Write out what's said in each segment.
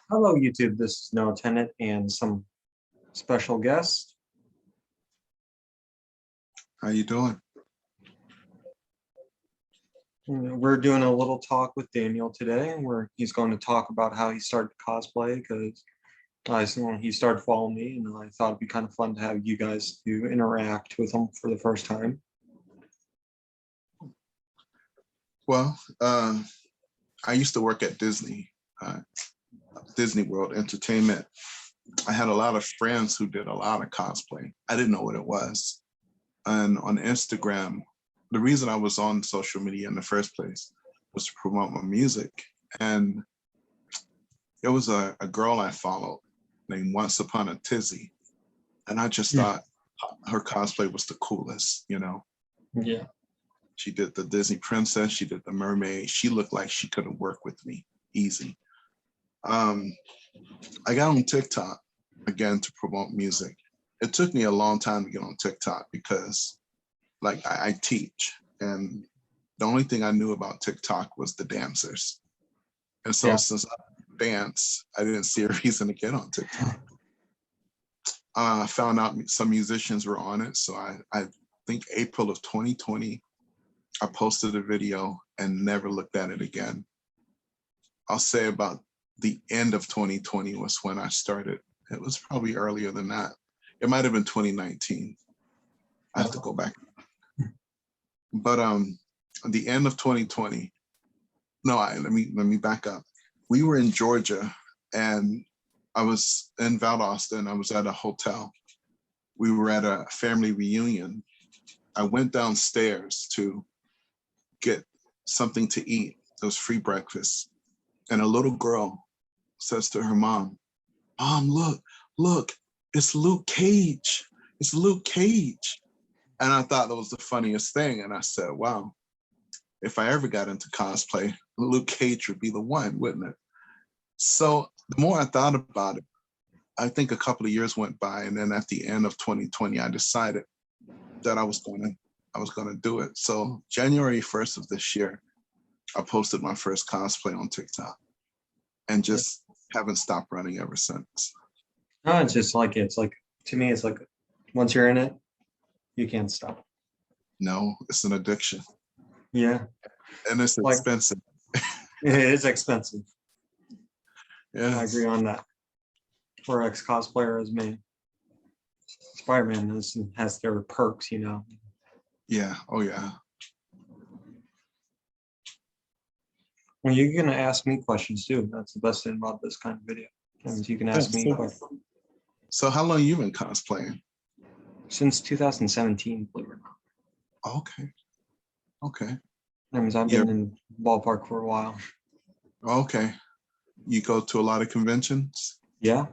Hello, YouTube. This is No Tenant and some special guests. How you doing? We're doing a little talk with Daniel today, where he's going to talk about how he started cosplay, because he started following me, and I thought it'd be kind of fun to have you guys to interact with him for the first time. Well, I used to work at Disney World Entertainment. I had a lot of friends who did a lot of cosplay. I didn't know what it was. And on Instagram, the reason I was on social media in the first place was to promote my music. And there was a girl I followed named Once Upon a Tizzy. And I just thought her cosplay was the coolest, you know? Yeah. She did the Disney princess, she did the mermaid. She looked like she could have worked with me, easy. I got on TikTok again to promote music. It took me a long time to get on TikTok because like I teach, and the only thing I knew about TikTok was the dancers. And so since I dance, I didn't see a reason to get on TikTok. I found out some musicians were on it. So I think April of 2020, I posted a video and never looked at it again. I'll say about the end of 2020 was when I started. It was probably earlier than that. It might have been 2019. I have to go back. But at the end of 2020, let me back up. We were in Georgia and I was in Valdosta. I was at a hotel. We were at a family reunion. I went downstairs to get something to eat. It was free breakfast. And a little girl says to her mom, "Mom, look, it's Luke Cage. It's Luke Cage." And I thought that was the funniest thing. And I said, wow, if I ever got into cosplay, Luke Cage would be the one, wouldn't it? So the more I thought about it, I think a couple of years went by. And then at the end of 2020, I decided that I was going to do it. So January 1st of this year, I posted my first cosplay on TikTok and just haven't stopped running ever since. No, it's like to me, it's like once you're in it, you can't stop. No, it's an addiction. Yeah. And it's expensive. It is expensive. Yeah. I agree on that. For ex-cosplayer as me, Spider-Man has their perks, you know. Yeah. Oh, yeah. Well, you're gonna ask me questions too. That's the best thing about this kind of video. You can ask me questions. So how long you been cosplaying? Since 2017, believe it or not. Okay. Okay. That means I've been in ballpark for a while. Okay. You go to a lot of conventions? Yeah.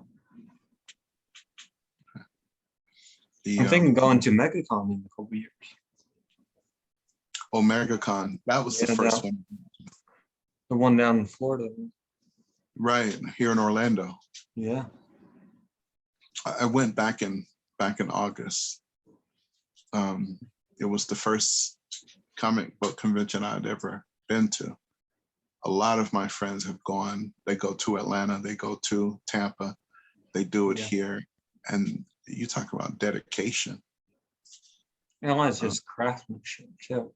I'm thinking going to MegaCon in a couple years. Oh, MegaCon. That was the first one. The one down in Florida. Right, here in Orlando. Yeah. I went back in August. It was the first comic book convention I'd ever been to. A lot of my friends have gone. They go to Atlanta, they go to Tampa, they do it here. And you talk about dedication. You know, it's just craftsmanship too.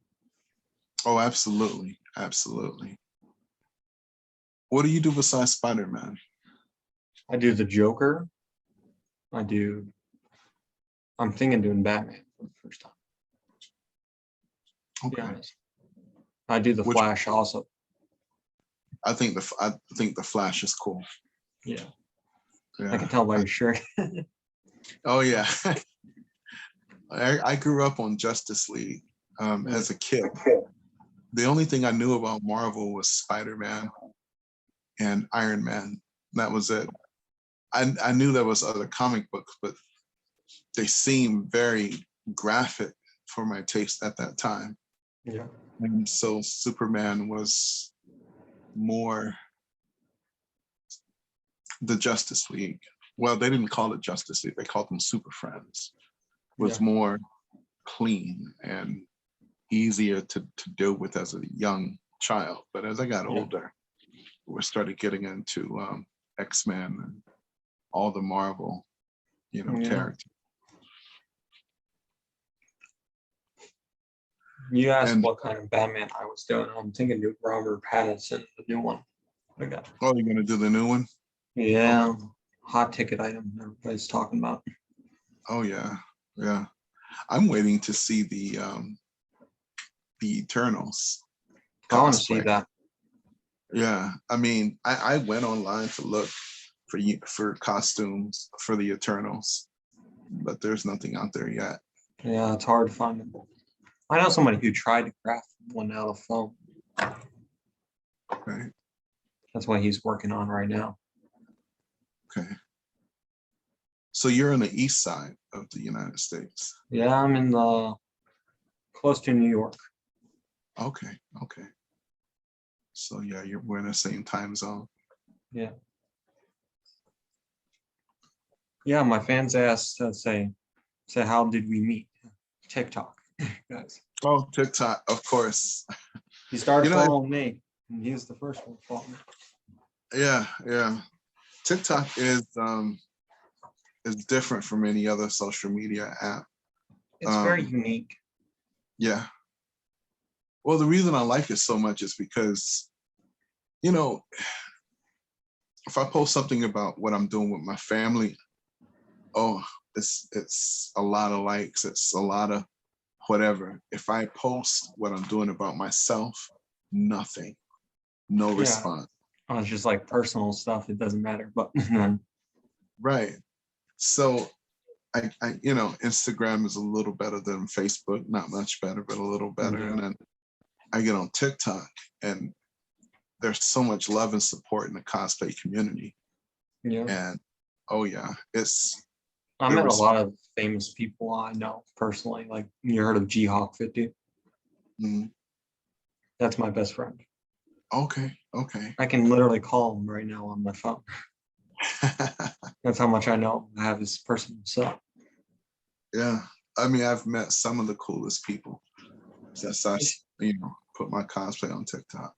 Oh, absolutely. Absolutely. What do you do besides Spider-Man? I do the Joker. I'm thinking doing Batman for the first time. Okay. I do the Flash also. I think the Flash is cool. Yeah. I can tell by your shirt. Oh yeah. I grew up on Justice League as a kid. The only thing I knew about Marvel was Spider-Man and Iron Man. That was it. I knew there was other comic books, but they seemed very graphic for my taste at that time. Yeah. And so Superman was more the Justice League. Well, they didn't call it Justice League. They called them Super Friends. Was more clean and easier to deal with as a young child. But as I got Yeah. older, we started getting into X-Men and all the Marvel, Yeah. characters. You asked And what kind of Batman I was doing. I'm thinking new Robert Pattinson, the new one. I got. oh, you're gonna do the new one? Yeah, hot ticket item everybody's talking about. Oh yeah, yeah. I'm waiting to see the Eternals I want to see cosplay. that. Yeah, I mean, I went online to look for costumes for the Eternals, but there's nothing out there yet. Yeah, it's hard to find them. I know somebody who tried to craft one out of foam. Right? That's what he's working on right now. Okay. So you're on the east side of the United States. Yeah, I'm in the close to New York. Okay, okay. So yeah, we're in the same time zone. Yeah. Yeah, my fans asked, say, how did we meet? TikTok, guys. Oh, TikTok, of course. He started You know, following me, and he was the first one to follow me. yeah, yeah. TikTok is different from any other social media app. It's very unique. Yeah. Well, the reason I like it so much is because, if I post something about what I'm doing with my family, oh, it's a lot of likes, it's a lot of whatever. If I post what I'm doing about myself, nothing, no Yeah. response. Oh, it's just like personal stuff. It doesn't matter. But Right. So I Instagram is a little better than Facebook, not much better, but a little better. Yeah. And then I get on TikTok, and there's so much love and support in the cosplay community. Yeah. And oh yeah, I met a lot of famous people I know personally. Like, you heard of G-Hawk 50? Mhm. That's my best friend. Okay. I can literally call him right now on my phone. That's how much I know. I have his personal cell. Yeah. I mean, I've met some of the coolest people since I, put my cosplay on TikTok.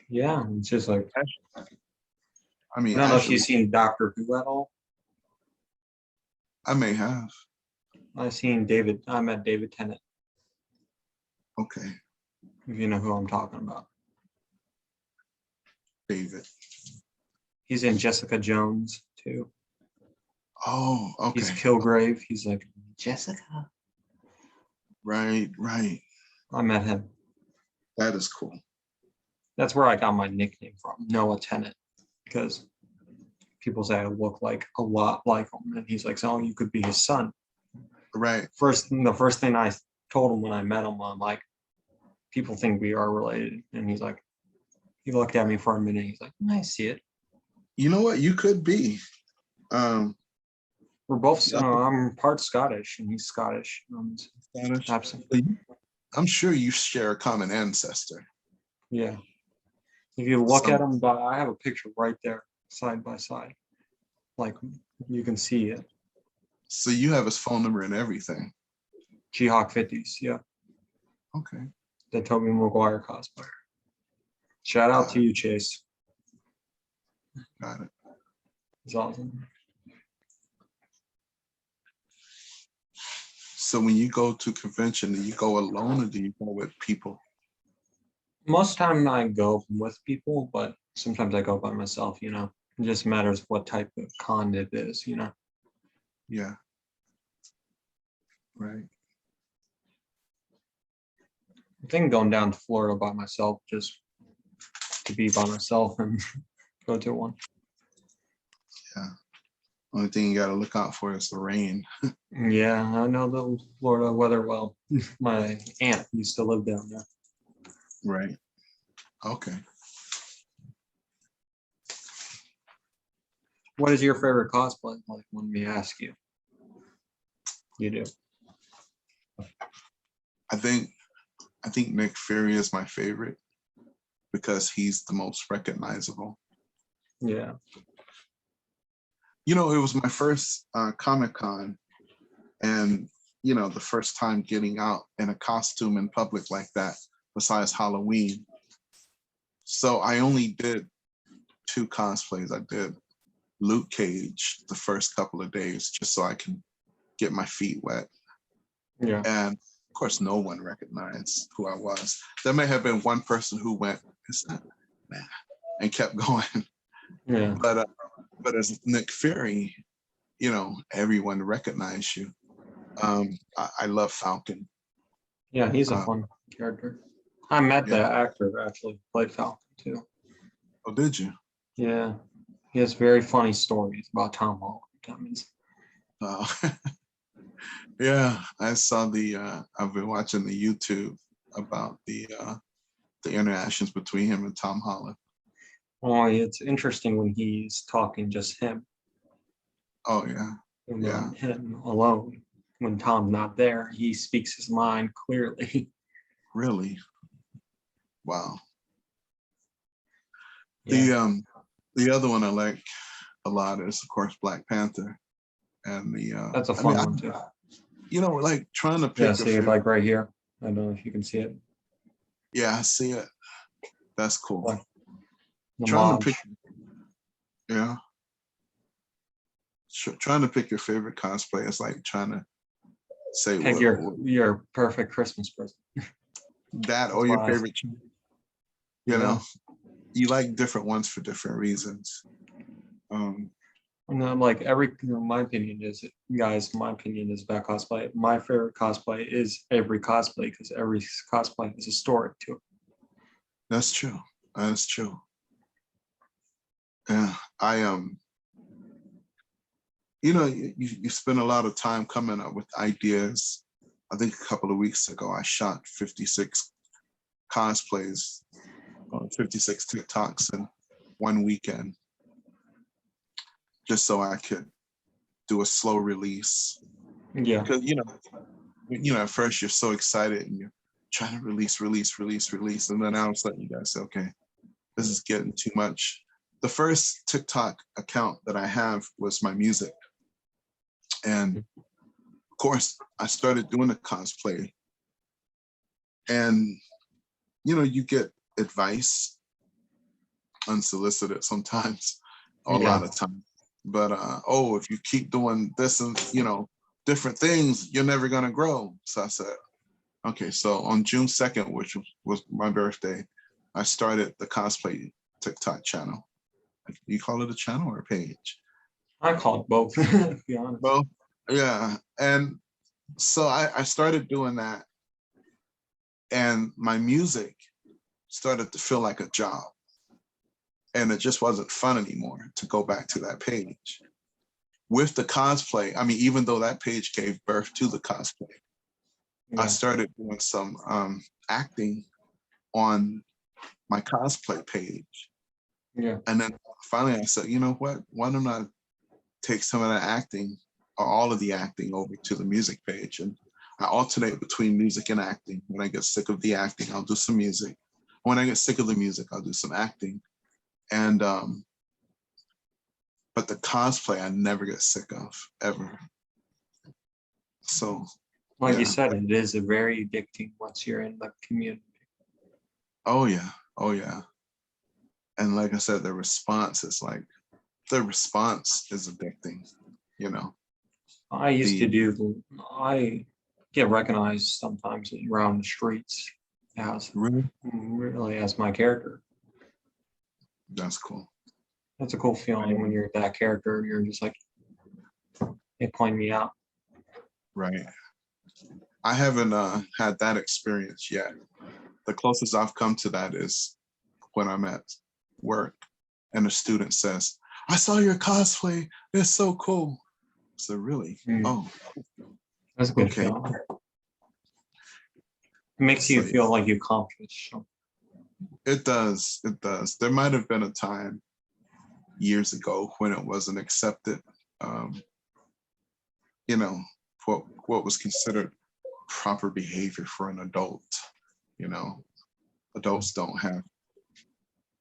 Yeah, it's just like, I mean, I don't know if actually, you've seen Doctor Who at all. I may have. I met David Tennant, Okay, if you know who I'm talking about. David. He's in Jessica Jones too. Oh, okay. He's Kilgrave. He's like, Jessica. Right. I met him. That is cool. That's where I got my nickname from, Noah Tennant, because people say I look like a lot like him, and he's like, "Oh, you could be his son." Right. The first thing I told him when I met him, I'm like, "People think we are related," and he's like, he looked at me for a minute. He's like, "I see it." You know what? You could be. We're both. I'm part Scottish, and he's Scottish. Spanish. Absolutely. I'm sure you share a common ancestor. Yeah. If you look at him, but I have a picture right there, side by side. Like, you can see it. So you have his phone number and everything. G-Hawk 50s, yeah. Okay. The Tobey Maguire cosplayer. Shout out to you, Chase. Got it. It's awesome. So when you go to convention, do you go alone or do you go with people? Most time I go with people, but sometimes I go by myself, It just matters what type of con it is, Yeah. Right. I think going down to Florida by myself, just to be by myself and go to one. Yeah. Only thing you got to look out for is the rain. Yeah, I know the Florida weather well. My aunt used to live down there. Right. Okay. What is your favorite cosplay? Like, let me ask you. You do. I think Nick Fury is my favorite because he's the most recognizable. Yeah. It was my first Comic-Con, and the first time getting out in a costume in public like that, besides Halloween. So I only did 2 cosplays. I did Luke Cage the first couple of days just so I can get my feet wet. Yeah. And of course, no one recognized who I was. There may have been one person who went, "Is that man?" and kept going. Yeah. But as Nick Fury, everyone recognized you. I love Falcon. Yeah, he's a Uh, fun character. I met yeah. that actor actually played Falcon too. Oh, did you? Yeah. He has very funny stories about Tom Holland. That means Uh, yeah, I saw I've been watching the YouTube about the interactions between him and Tom Holland. oh, it's interesting when he's talking just him. Oh yeah, yeah, Him alone. When Tom's not there, he speaks his mind clearly. really. Wow. Yeah, The other one I like a lot is of course Black Panther, and that's a I mean fun one too. like trying to Yeah, pick a see it favorite. like right here. I don't know if you can see it. Yeah, I see it. That's cool. Like the Trying to mod. pick, yeah, trying to pick your favorite cosplay is like trying to say Pick your perfect Christmas present. that That's or your why favorite. yeah. You like different ones for different reasons. And I'm like my opinion is, guys, my opinion is about cosplay. My favorite cosplay is every cosplay because every cosplay has a story to it. That's true. That's true. Yeah, you spend a lot of time coming up with ideas. I think a couple of weeks ago, I shot 56 cosplays, 56 TikToks in one weekend, just so I could do a slow release. Yeah. Because at first you're so excited and you're trying to release, and then all of a sudden you guys say, okay, this is getting too much. The first TikTok account that I have was my music. And of course, I started doing the cosplay. And, you get advice unsolicited sometimes, or a lot Yeah. of times. But, if you keep doing this and, different things, you're never going to grow. So I said, okay, so on June 2nd, which was my birthday, I started the cosplay TikTok channel. You call it a channel or a page? I call it both, to be honest. Both. Yeah. And so I started doing that, and my music started to feel like a job. And it just wasn't fun anymore to go back to that page. With the cosplay, I mean, even though that page gave birth to the cosplay, I Yeah. started doing some acting on my cosplay page. Yeah. And then finally I said, you know what? Why don't I take some of that acting or all of the acting over to the music page? And I alternate between music and acting. When I get sick of the acting, I'll do some music. When I get sick of the music, I'll do some acting. And but the cosplay I never get sick of, ever. So Like you yeah. said, it is a very addicting once you're in the community. Oh yeah. Oh yeah. And like I said, the response is addicting, I get recognized sometimes around the streets Really? as my character. That's cool. That's a cool feeling when you're that character. You're just like, they point me out. Right. I haven't had that experience yet. The closest I've come to that is when I'm at work and a student says, I saw your cosplay. It's so cool. So really? Oh, That's a good okay. feeling. It makes you So, feel like you accomplished something. it does. It does. There might have been a time years ago when it wasn't accepted. What was considered proper behavior for an adult. Adults don't have,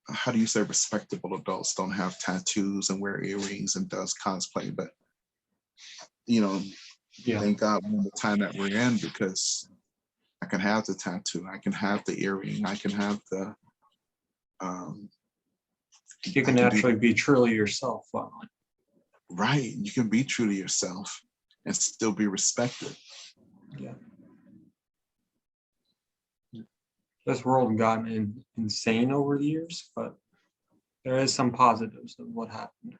how do you say, respectable adults don't have tattoos and wear earrings and does cosplay, but Yeah. Thank God we're in the time that we're in, because I can have the tattoo, I can have the earring, I can have the You I can can do actually be truly yourself finally. right. You can be true to yourself and still be respected. Yeah. This world has gotten insane over the years, but there is some positives of what happened.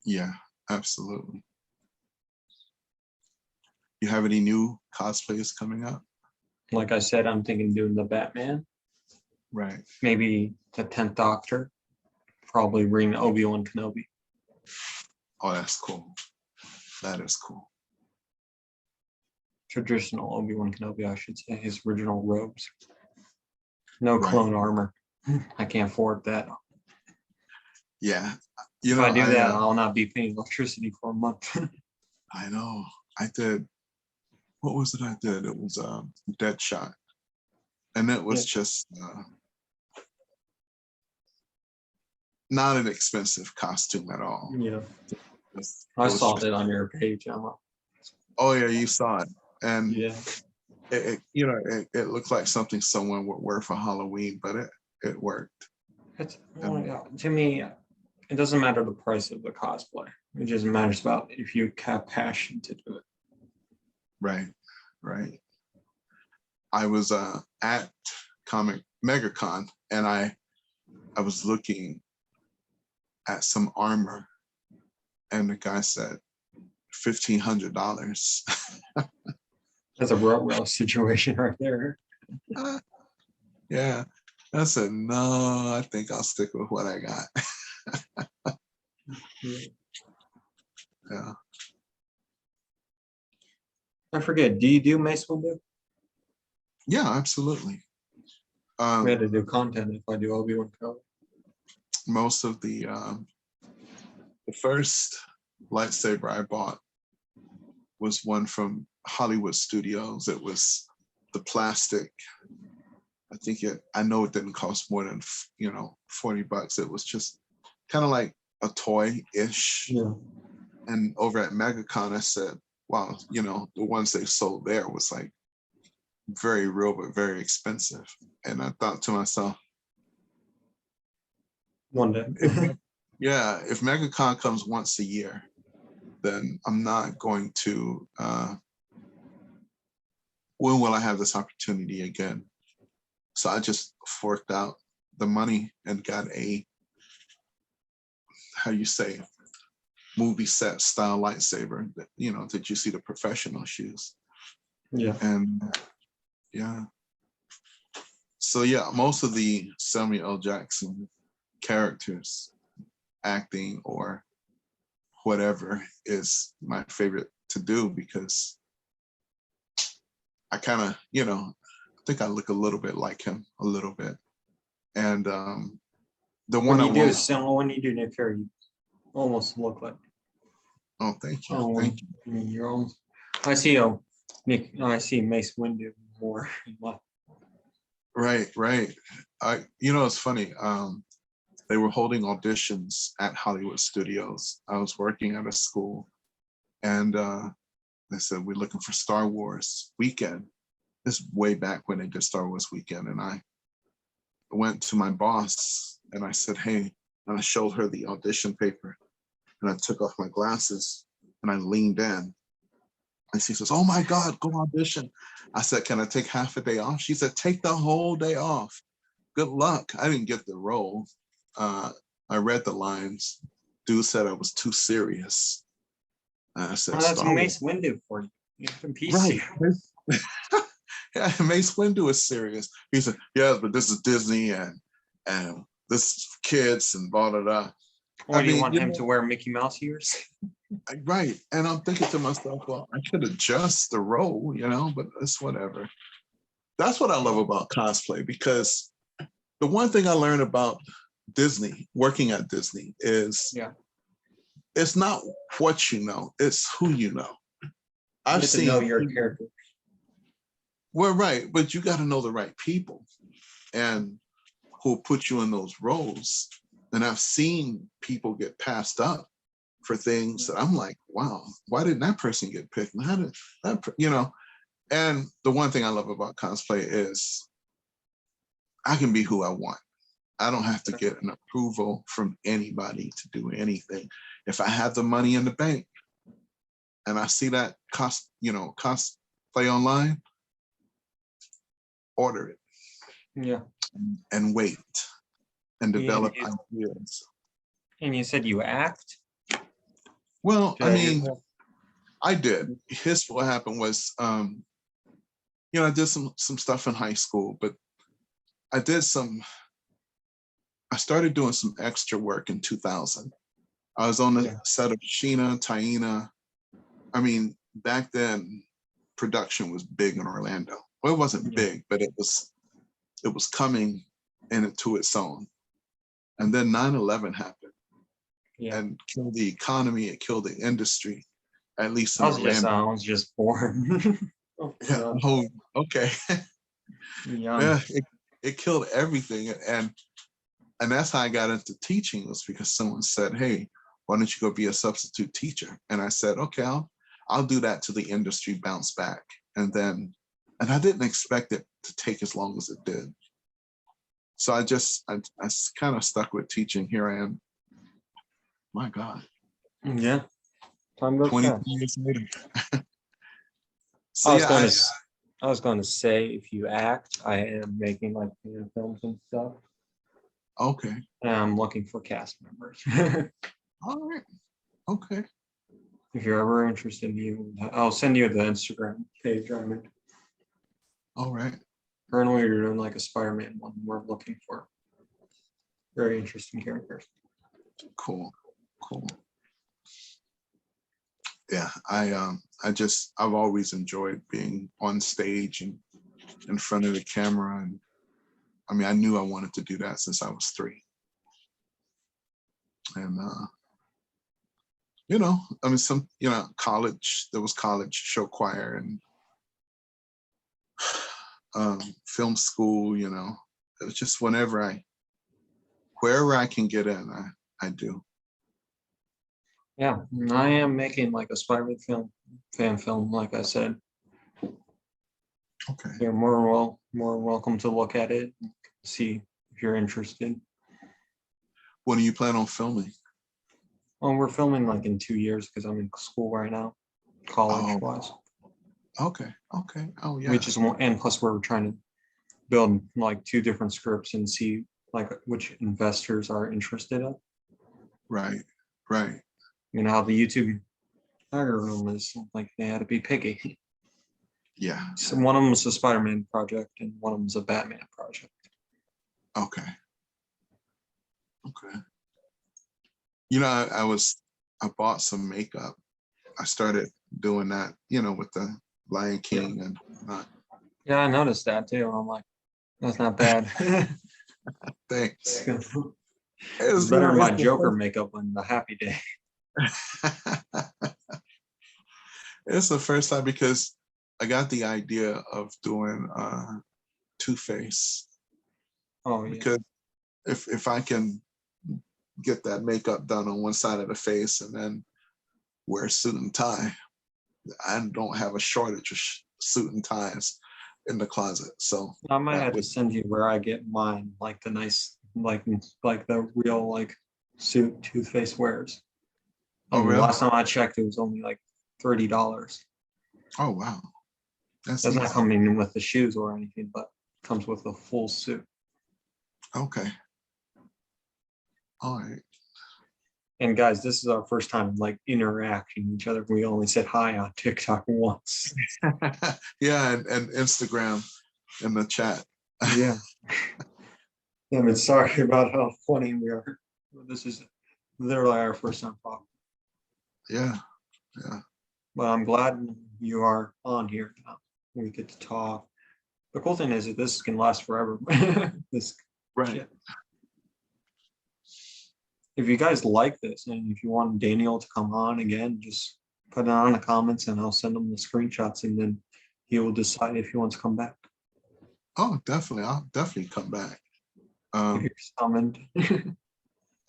Yeah, absolutely. You have any new cosplays coming up? Like I said, I'm thinking doing the Batman, Right. maybe the 10th Doctor, probably bring Obi-Wan Kenobi. Oh, that's cool. That is cool. Traditional Obi-Wan Kenobi, I should say, his original robes. No Right. clone armor. I can't afford that. Yeah. If I do that, I'll not be paying electricity for a month. I know. I did. What was it I did? It was Deadshot. And it was just not an expensive costume at all. Yeah. I saw that on your page, Emma. Oh yeah, you saw it. And Yeah. it looked like something someone would wear for Halloween, but it worked. To me, it doesn't matter the price of the cosplay. It just matters about if you have passion to do it. Right, right. I was at Comic MegaCon, and I was looking at some armor, and the guy said $1,500. That's a real situation right there. Yeah, I said no. I think I'll stick with what I got. Yeah. I forget. Do you do Mace Windu? Yeah, absolutely. We had to do content if I do Obi-Wan Kenobi. Most of the first lightsaber I bought was one from Hollywood Studios. It was the plastic. I know it didn't cost more than $40. It was just kind of like a toy-ish. Yeah. And over at MegaCon, I said, wow, the ones they sold there was like very real, but very expensive. And I thought to myself, One day. if MegaCon comes once a year, then I'm not going to, when will I have this opportunity again? So I just forked out the money and got a, how you say, movie set style lightsaber that, that you see the professional use. Yeah. And yeah. So yeah, most of the Samuel L. Jackson characters, acting or whatever, is my favorite to do, because I kind of, I think I look a little bit like him, a little bit. And the one When you do Nick Fury, you almost look like. Oh, thank you. Thank you. You're almost. I see Mace Windu more. Right. It's funny. They were holding auditions at Hollywood Studios. I was working at a school, and they said, we're looking for Star Wars Weekend. This is way back when they did Star Wars Weekend. And I went to my boss and I said, hey, and I showed her the audition paper, and I took off my glasses and I leaned in. And she says, oh my God, go audition. I said, can I take half a day off? She said, take the whole day off. Good luck. I didn't get the role. I read the lines. Dude said I was too serious. I said, that's Mace Windu for you. You can be right. serious. Yeah, Mace Windu is serious. He said, yes, but this is Disney and this is kids and blah, blah, blah. Or do you want him to wear Mickey Mouse ears? Right. And I'm thinking to myself, well, I could adjust the role, but it's whatever. That's what I love about cosplay, because the one thing I learned about Disney, working at Disney, is it's not what you know, it's who you know. I've seen know your character. Well, right, but you got to know the right people and who'll put you in those roles. And I've seen people get passed up for things that I'm like, wow, why didn't that person get picked? And how did that, you know? And the one thing I love about cosplay is I can be who I want. I don't have to get an approval from anybody to do anything. If I have the money in the bank and I see that cosplay online, order it. Yeah. And wait and develop Yeah, ideas. and you said you act? Well, Did I I hear mean, that? I did. What happened was, I did some stuff in high school, but I started doing some extra work in 2000. I was on the set of Sheena, Taina. I mean, back then, production was big in Orlando. Well, it wasn't big, but it was coming into its own. And then 9/11 happened and killed the economy. It killed the industry, at least in Orlando. I was just born. Yeah. Oh, okay. Yeah. It killed everything, and that's how I got into teaching, was because someone said, "Hey, why don't you go be a substitute teacher?" And I said, "Okay, I'll do that till the industry bounced back." And I didn't expect it to take as long as it did. So I kind of stuck with teaching. Here I am. My God. Yeah. Time goes 20 fast. years later. I was going to I was going to say, if you act, I am making like fan films and stuff. Okay. And I'm looking for cast members. All right. Okay. If you're ever interested, I'll send you the Instagram page. All right. Currently, you're doing like a Spider-Man one. We're looking for very interesting characters. Cool. Yeah, I've always enjoyed being on stage and in front of the camera, and I mean, I knew I wanted to do that since I was 3. And I mean, college, there was college show choir and film school. It was just wherever I can get in, I do. Yeah, I am making like a Spider-Man fan film, like I said. Okay. You're more welcome to look at it, see if you're interested. When do you plan on filming? Well, we're filming like in 2 years because I'm in school right now, college-wise. Okay. Oh, yeah. And plus we're trying to build like 2 different scripts and see like which investors are interested in. Right. You know how the YouTube algorithm is, like they had to be picky. Yeah. So one of them is a Spider-Man project and one of them is a Batman project. Okay. I bought some makeup. I started doing that, with the Lion King and whatnot. Yeah, I noticed that too. I'm like, that's not bad. Thanks. It's better than my Joker makeup on the Happy Day. It's the first time because I got the idea of doing Two-Face. Oh yeah. Because if I can get that makeup done on one side of the face and then wear a suit and tie, I don't have a shortage of suit and ties in the closet. So I might have to send you where I get mine, like the nice, like the real like suit Toothpaste wears. Oh, really? Last time I checked, it was only like $30. Oh wow, that's not coming with the shoes or anything, but comes with a full suit. Okay. All right. And guys, this is our first time like interacting with each other. We only said hi on TikTok once. Yeah, and Instagram in the chat. Yeah. I mean, sorry about how funny we are. This is literally our first time talking. Yeah. But I'm glad you are on here now. We get to talk. The cool thing is that this can last forever. Right. Shit. If you guys like this and if you want Daniel to come on again, just put it on the comments and I'll send him the screenshots and then he will decide if he wants to come back. Oh, definitely. I'll definitely come back. If you're summoned.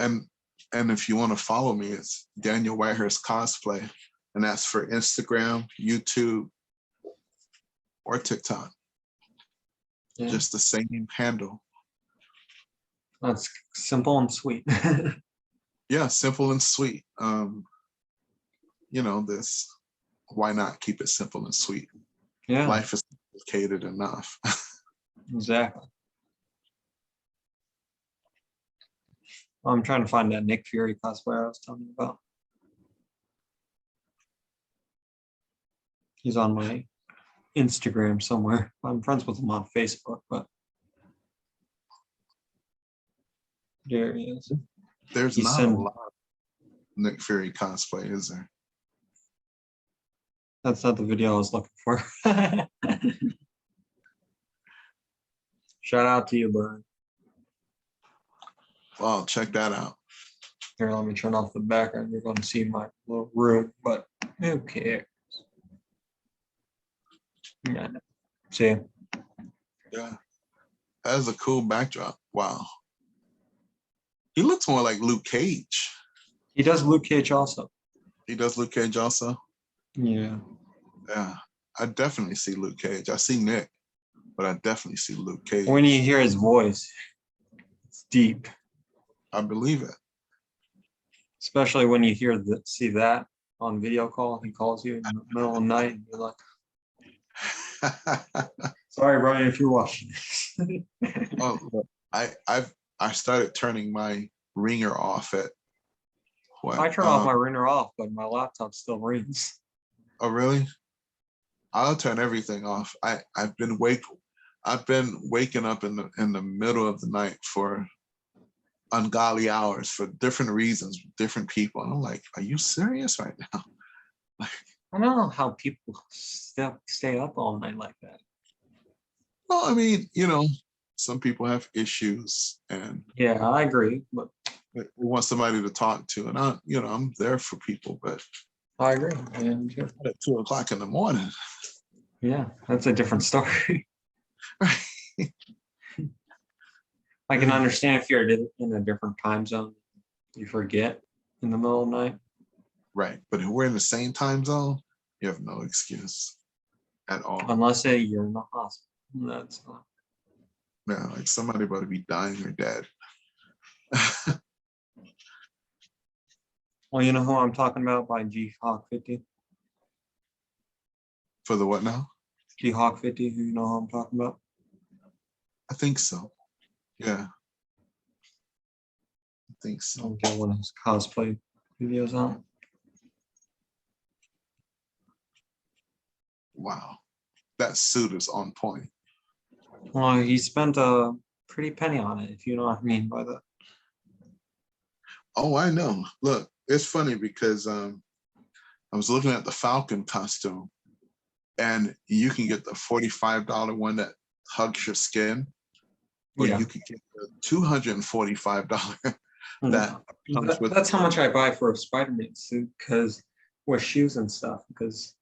And And if you want to follow me, it's Daniel Whitehurst Cosplay. And that's for Instagram, YouTube, or TikTok. Yeah. Just the same handle. That's simple and sweet. Yeah, simple and sweet. You know, this, why not keep it simple and sweet? Yeah, Life is complicated enough. exactly. I'm trying to find that Nick Fury cosplayer I was telling you about. He's on my Instagram somewhere. I'm friends with him on Facebook, but there he is. There's He not a sent. lot of Nick Fury cosplay, is there? That's not the video I was looking for. Shout out to you, Brian. Well, check that out. Here, let me turn off the background. You're going to see my little room, but who cares? Yeah. See, Yeah. That is a cool backdrop. Wow. He looks more like Luke Cage. he does Luke Cage also. He does Luke Cage also? Yeah. Yeah. I definitely see Luke Cage. I see Nick, but I definitely see Luke Cage. When you hear his voice, it's deep. I believe it. Especially when you see that on video call. He calls you in the middle of the night, and you're like, "Sorry, Brian, if you're watching." Oh, look, I started turning my ringer off at what? I turn off my ringer off, but my laptop still rings. Oh, really? I'll turn everything off. I've been waking up in the middle of the night for ungodly hours for different reasons, different people. And I'm like, are you serious right now? I don't know how people stay up all night like that. Well, I mean, you know, some people have issues and Yeah, I agree, but we want somebody to talk to. And I'm there for people, but I agree. And at 2:00 in the morning. yeah, that's a different story. I can understand if you're in a different time zone, you forget in the middle of the night. Right. But if we're in the same time zone, you have no excuse at all. Unless you're in the hospital. That's not. Yeah, like somebody about to be dying or dead. Well, you know who I'm talking about by G Hawk 50? For the what now? G Hawk 50, who you know who I'm talking about? I think so. Yeah. I think so. I'll get one of his cosplay videos out. Wow. That suit is on point. Well, he spent a pretty penny on it, if you know what I mean by that. Oh, I know. Look, it's funny because I was looking at the Falcon costume, and you can get the $45 one that hugs your skin, or Yeah. you could get the $245 that comes with. That's how much I buy for a Spider-Man suit, because with shoes and stuff, because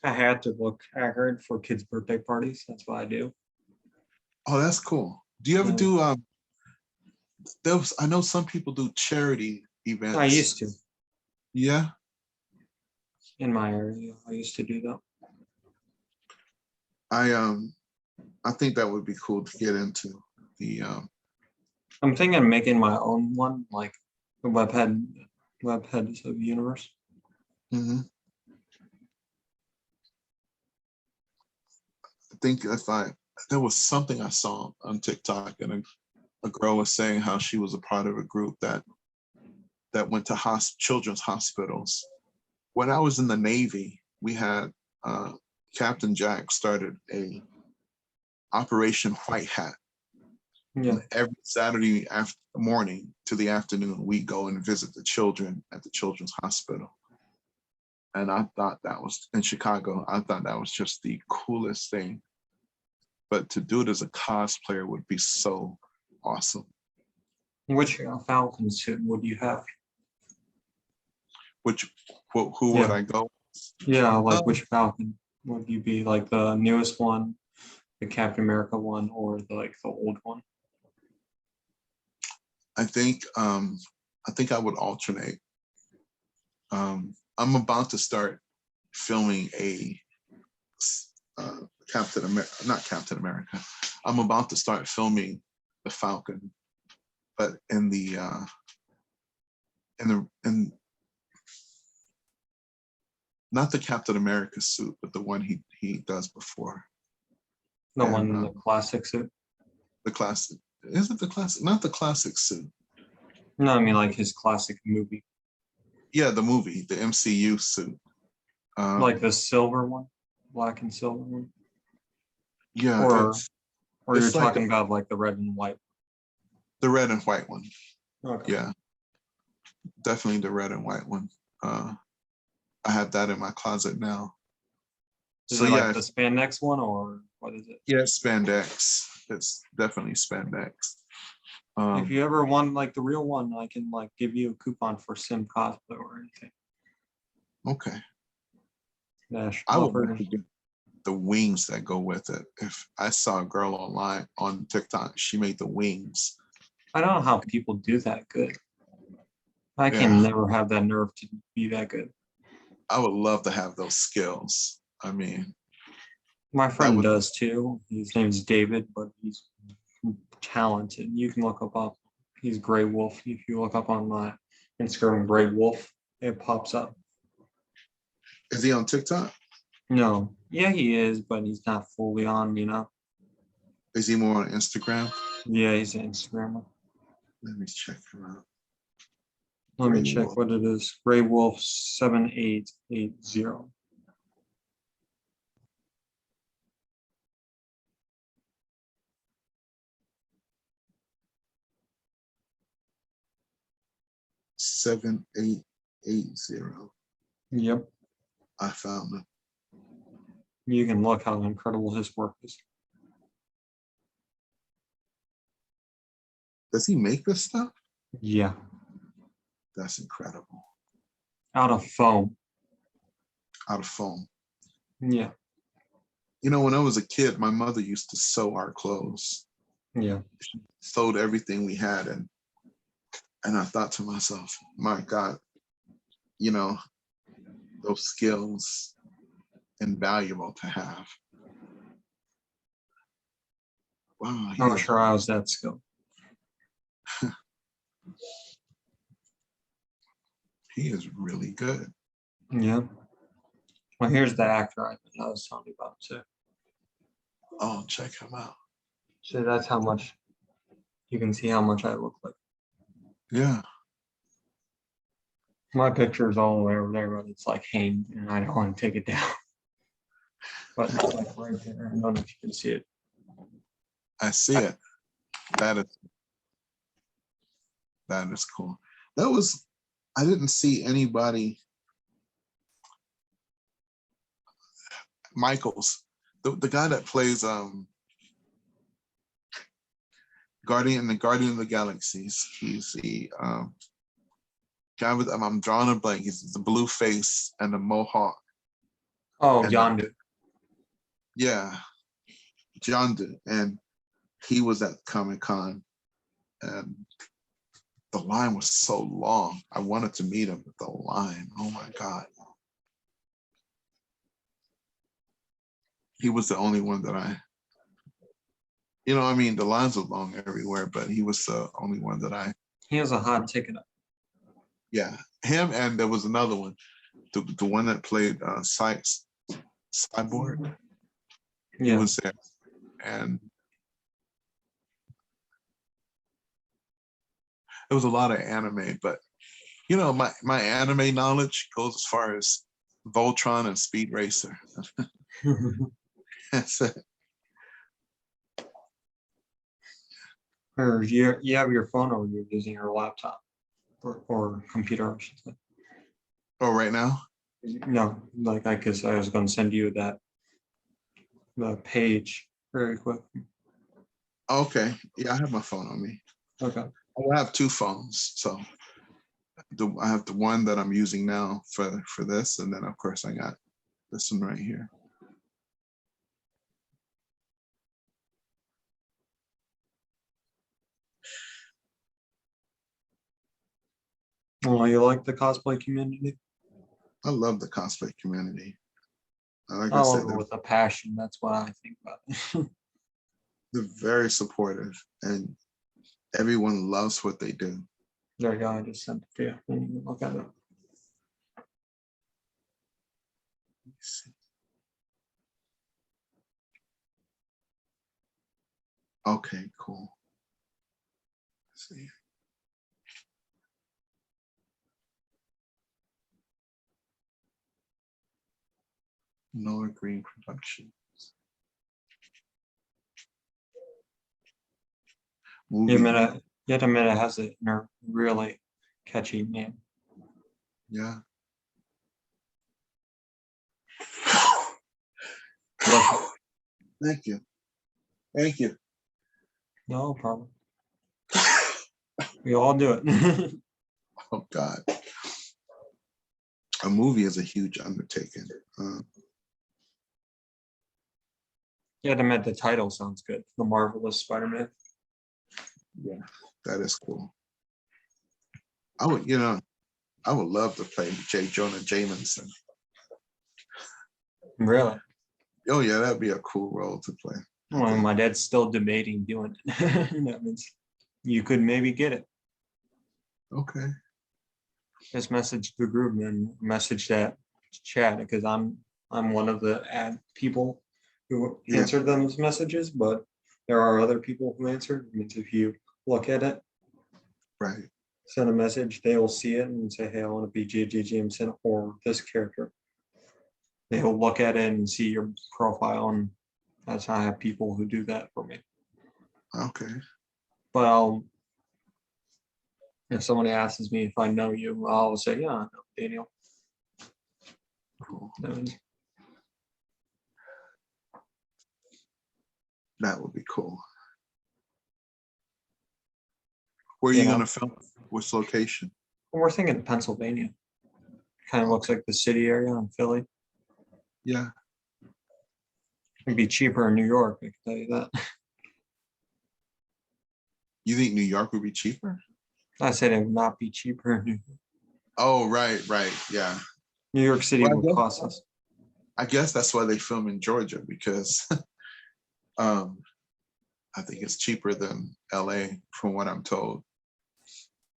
I had to look accurate for kids' birthday parties. That's what I do. Oh, that's cool. Do you ever do I know some people do charity events. I used to. Yeah. In my area, I used to do that. I think that would be cool to get into. I'm thinking of making my own one, like the webheads of universe. Mm-hmm. I think there was something I saw on TikTok, and a girl was saying how she was a part of a group that went to children's hospitals. When I was in the Navy, we had Captain Jack started a Operation White Hat. Yeah. And every Saturday morning to the afternoon, we go and visit the children at the children's hospital. And I thought that was in Chicago. I thought that was just the coolest thing. But to do it as a cosplayer would be so awesome. Which Falcon suit would you have? Who would I go? Yeah, like which Falcon would you be? Like the newest one, the Captain America one, or the old one? I think I would alternate. I'm about to start filming a Captain America, not Captain America. I'm about to start filming the Falcon, but in not the Captain America suit, but the one he does before. The one in the classic suit. The classic. Is it the classic? Not the classic suit. No, I mean like his classic movie. Yeah, the movie, the MCU suit. Like the silver one, black and silver one. Yeah, Or you're it's like talking about like the red and white. the red and white one. Okay. Yeah, definitely the red and white one. I have that in my closet now. Is So it yeah, like the spandex one or what is it? yeah, spandex. It's definitely spandex. If you ever want like the real one, I can like give you a coupon for Sim Cosplay or anything. Okay. Dash I would Leopard. like to get the wings that go with it. If I saw a girl online on TikTok, she made the wings. I don't know how people do that good. I Yeah. can never have that nerve to be that good. I would love to have those skills. I mean, My friend would- does too. His name's David, but he's talented. You can look up. He's Gray Wolf. If you look up on my Instagram, Gray Wolf, it pops up. is he on TikTok? No, yeah, he is, but he's not fully on. You know. Is he more on Instagram? Yeah, he's an Instagrammer. Let me check him out. Let me Gray check Wolf. what it is. Gray Wolf 7880. Seven eight eight zero. Yep. I found him. You can look how incredible his work is. Does he make this stuff? Yeah. That's incredible. Out of foam. Out of foam. Yeah. You know, when I was a kid, my mother used to sew our clothes. Yeah. She sewed everything we had, and I thought to myself, my God, you know, those skills invaluable to have. Wow, I'm not sure I was that skilled. he is really good. Yeah. Well, here's the actor I was telling you about too. Oh, check him out. So that's how much you can see how much I look like. Yeah. My picture is all the way over there, but it's like hanged, and I don't want to take it down. But it's like right there. I don't know if you can see it. I see it. That is cool. I didn't see anybody. Michaels, the guy that plays Guardian of the Galaxies. He's the guy with I'm drawing a blank. He's the blue face and the mohawk. Oh, And Yondu. Yeah, Jondu, and he was at Comic-Con, and the line was so long. I wanted to meet him, but the line, oh my God. He was the only one that I mean, the lines were long everywhere, but he was the only one that He has a hot ticket. yeah, him, and there was another one, the one that played Cyborg. He Yeah. was there, and it was a lot of anime, but my anime knowledge goes as far as Voltron and Speed Racer. That's it. Or you have your phone or you're using your laptop or computer, I should say. Oh, right now? No, like I guess I was going to send you the page very quick. Okay. Yeah, I have my phone on me. Okay. I have two phones, so I have the one that I'm using now for this, and then of course I got this one right here. Oh, you like the cosplay community? I love the cosplay community. Like I I love said, it with a passion. That's what I think about it. they're very supportive and everyone loves what they do. There you go. I just sent it to you. And you can look at it. Let's see. Okay, cool. Let's see. Noah Green Productions. Movie. Yet a minute has a really catchy name. Yeah. Thank you. Thank you. No problem. We all do it. Oh God. A movie is a huge undertaking. Yet a minute, the title sounds good. The Marvelous Spider-Man. Yeah, that is cool. I would love to play J. Jonah Jameson. Really? Oh yeah, that'd be a cool role to play. Well, my dad's still debating doing it. That means you could maybe get it. Okay. Just message the group and message that chat because I'm one of the people who answered those messages, but there are other people who answered. It means if you look at it, Right. send a message, they will see it and say, hey, I want to be J.J. Jameson or this character. They will look at it and see your profile, and that's how I have people who do that for me. Okay. But if somebody asks me if I know you, I'll say, yeah, I know Daniel. Cool. That would be cool. Where are you going to film? Which location? We're thinking Pennsylvania. Kind of looks like the city area in Philly. Yeah. It'd be cheaper in New York, I can tell you that. You think New York would be cheaper? I said it would not be cheaper in New York. Oh, right. Yeah. New York City would cost us. I guess that's why they film in Georgia, because I think it's cheaper than LA from what I'm told.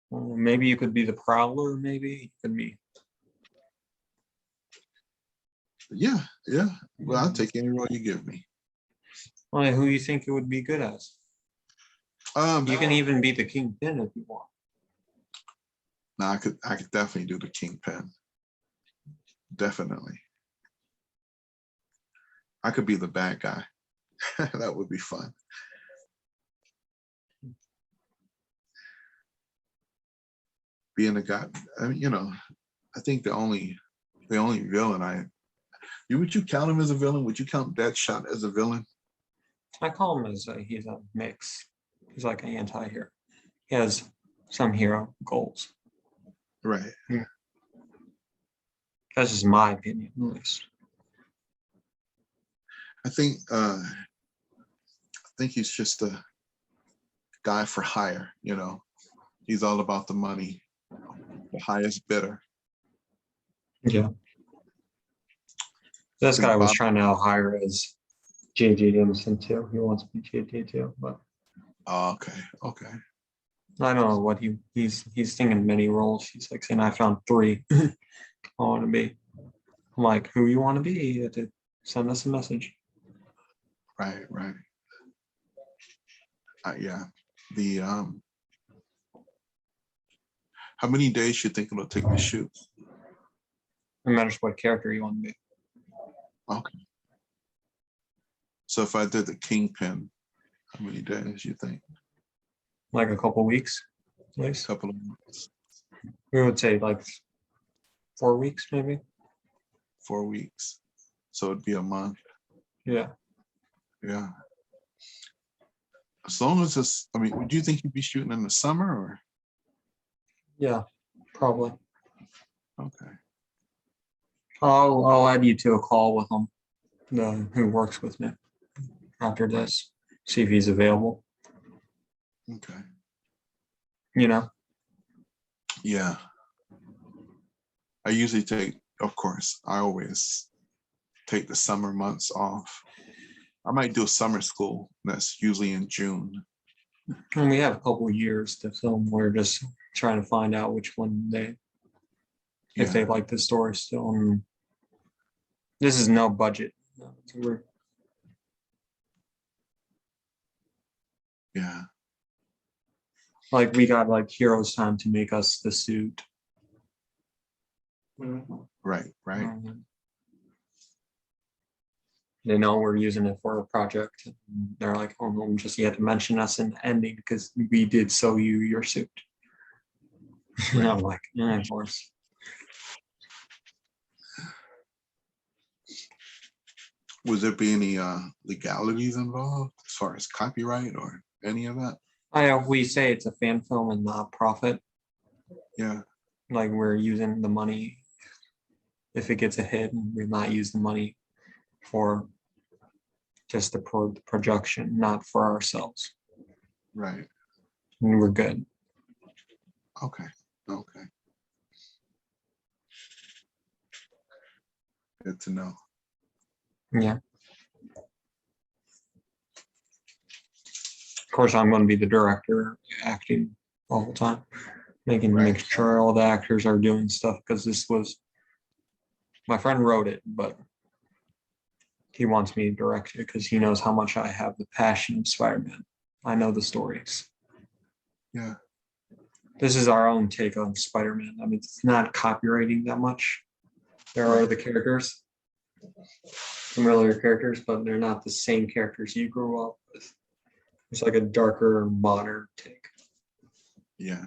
Well, maybe you could be the Prowler, maybe. You could be. Yeah. Well, I'll take any role you give me. Well, who you think it would be good as? You can even be the Kingpin if you want. No, I could definitely do the Kingpin. Definitely. I could be the bad guy. That would be fun. Being a guy, I mean, I think the only villain would you count him as a villain? Would you count Deadshot as a villain? I call him as he's a mix. He's like an anti-hero. He has some hero goals. Right. Yeah. That's just my opinion, at least. I think he's just a guy for hire. He's all about the money, the highest bidder. Yeah. This guy was trying to hire as J.J. Jameson too. He wants to be J.J. too, but. Oh, okay. I don't know what he's thinking many roles. He's like saying, I found 3 I want to be. I'm like, who you want to be? You have to send us a message. Right. Yeah. The how many days you think it'll take to shoot? No matters what character you want to be. Okay. So if I did the Kingpin, how many days you think? Like a couple weeks, at least. Couple of months. We would say like 4 weeks, maybe. 4 weeks. So it'd be a month. Yeah. Yeah. As long as it's, do you think you'd be shooting in the summer or? Yeah, probably. Okay. I'll add you to a call with him, who works with me after this. See if he's available. Okay. Yeah. Yeah. I usually take, of course, I always take the summer months off. I might do a summer school. That's usually in June. And we have a couple of years to film. We're just trying to find out which one if they Yeah, like the story still. And this is no budget. So we're yeah, like, we got like Heroes Time to make us the suit. right, right. They know we're using it for a project. They're like, oh no, just you have to mention us in the ending because we did sew you your suit. And I'm like, yeah, of course. Would there be any legalities involved as far as copyright or any of that? We say it's a fan film and not profit. Yeah, Like, we're using the money if it gets a hit, and we're not use the money for just the production, not for ourselves. right. And we're good. Okay, okay. Good to know. Yeah. Of course, I'm going to be the director, acting all the time, making Right. make sure all the actors are doing stuff, because this was my friend wrote it, but he wants me to direct it because he knows how much I have the passion of Spider-Man. I know the stories. Yeah, This is our own take on Spider-Man. I mean, it's not copywriting that much. There are the characters, familiar characters, but they're not the same characters you grew up with. It's like a darker, modern take. yeah.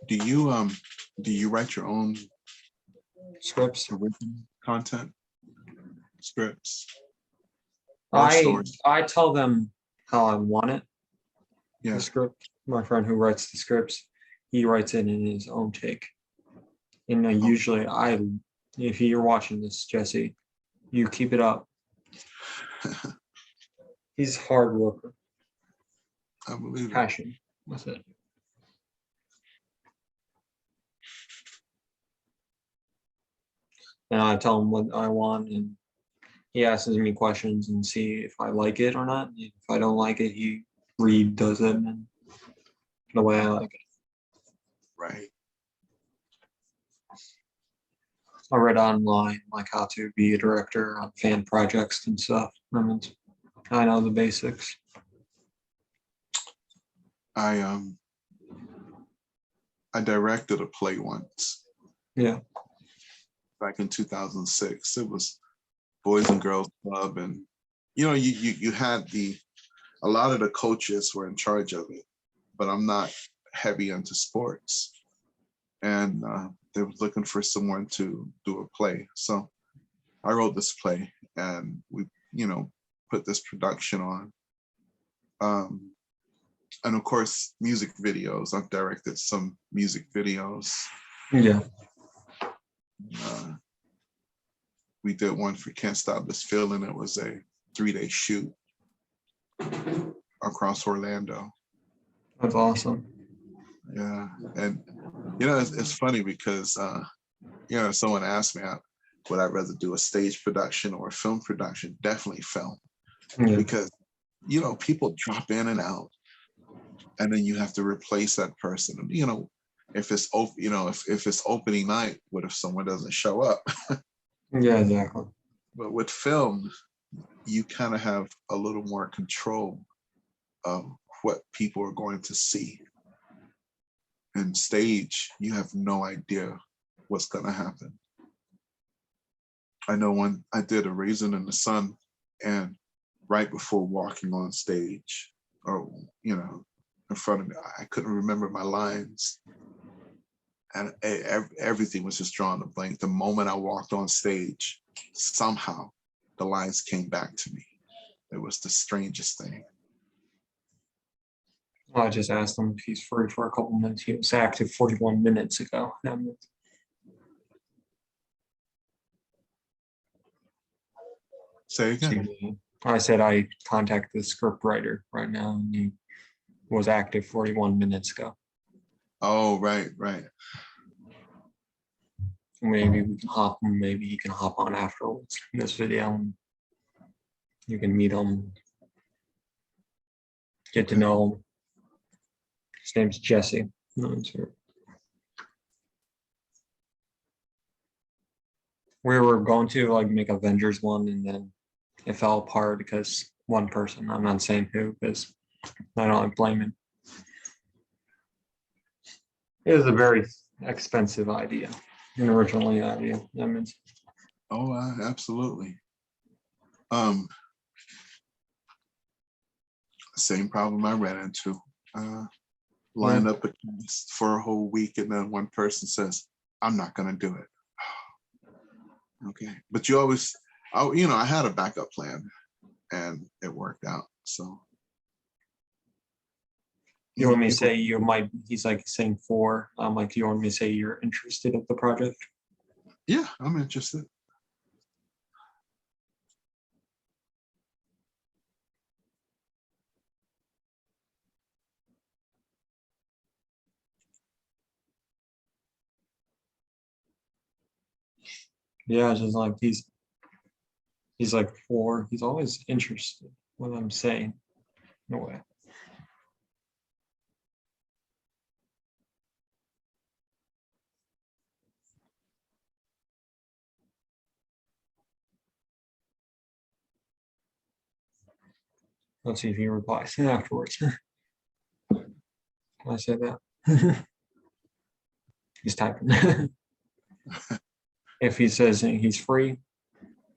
Do you write your own Scripts. original content, scripts, or stories? I tell them how I want it. Yeah, The script. My friend who writes the scripts, he writes it in his own take. And usually, if you're watching this, Jesse, you keep it up. He's a hard worker, I believe it. passion with it. And I tell him what I want, and he asks me questions and see if I like it or not. If I don't like it, he redoes it and the way I like it. Right. I read online like how to be a director on fan projects and stuff. I mean, I know the basics. I directed a play once Yeah. back in 2006. It was Boys and Girls Club, and you had a lot of the coaches were in charge of it, but I'm not heavy into sports, and they were looking for someone to do a play. So I wrote this play, and we put this production on. And of course, music videos. I've directed some music videos. Yeah. We did one for Can't Stop This Feeling. It was a 3-day shoot across Orlando. That's awesome. Yeah, and it's funny because someone asked me, would I rather do a stage production or a film production? Definitely film, Yeah. because people drop in and out, and then you have to replace that person. If it's if it's opening night, what if someone doesn't show up? Yeah, exactly. But with film, you kind of have a little more control of what people are going to see. And stage, you have no idea what's going to happen. I know when I did A Raisin in the Sun, and right before walking on stage, or in front of me, I couldn't remember my lines, and everything was just drawn to blank. The moment I walked on stage, somehow the lines came back to me. It was the strangest thing. I just asked him if he's free for a couple minutes. He was active 41 minutes ago. Say again. I said I contacted the script writer right now, and he was active 41 minutes ago. Oh, right. maybe we can hop on, maybe he can hop on afterwards in this video. And you can meet him, get to know him. His name's Jesse. No, it's her. We were going to like make Avengers one, and then it fell apart because one person, I'm not saying who, because I don't like blaming. It was a very expensive idea, an original idea. That means. Oh, absolutely. Same problem I ran into. Line up a cast for a whole week, and then one person says, "I'm not going to do it." Okay, but you always, I had a backup plan, and it worked out. So You want me to say you might? He's like saying 4. I'm like, you want me to say you're interested in the project? Yeah, I'm interested. Yeah, it's just like he's like 4. He's always interested. What I'm saying, no way. Let's see if he replies afterwards. Can I say that? He's typing. If he says he's free,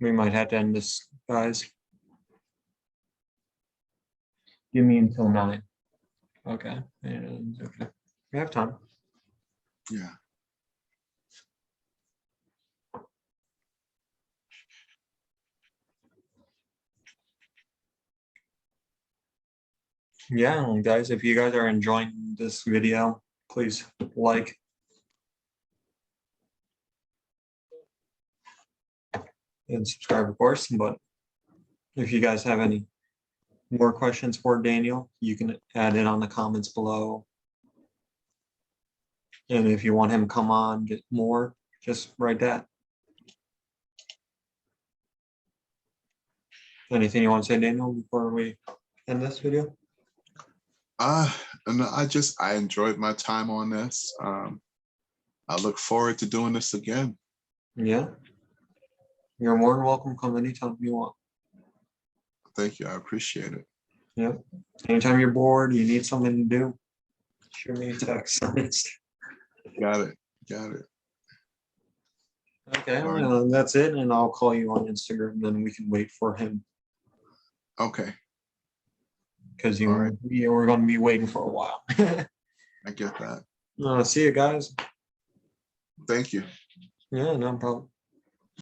we might have to end this, guys. Give me until 9. Okay. And okay. We have time. Yeah. Yeah, guys, if you guys are enjoying this video, please like and subscribe, of course. But if you guys have any more questions for Daniel, you can add it on the comments below. And if you want him to come on, get more, just write that. Anything you want to say, Daniel, before we end this video? And I enjoyed my time on this. I look forward to doing this again. Yeah. You're more than welcome. Come anytime you want. Thank you. I appreciate it. Yep. Anytime you're bored, you need something to do, shoot me a text. Got it. Got it. Okay, Right. that's it. And I'll call you on Instagram. Then we can wait for him. Okay. Because Right. we're going to be waiting for a while. I get that. See you guys. Thank you. Yeah, no problem.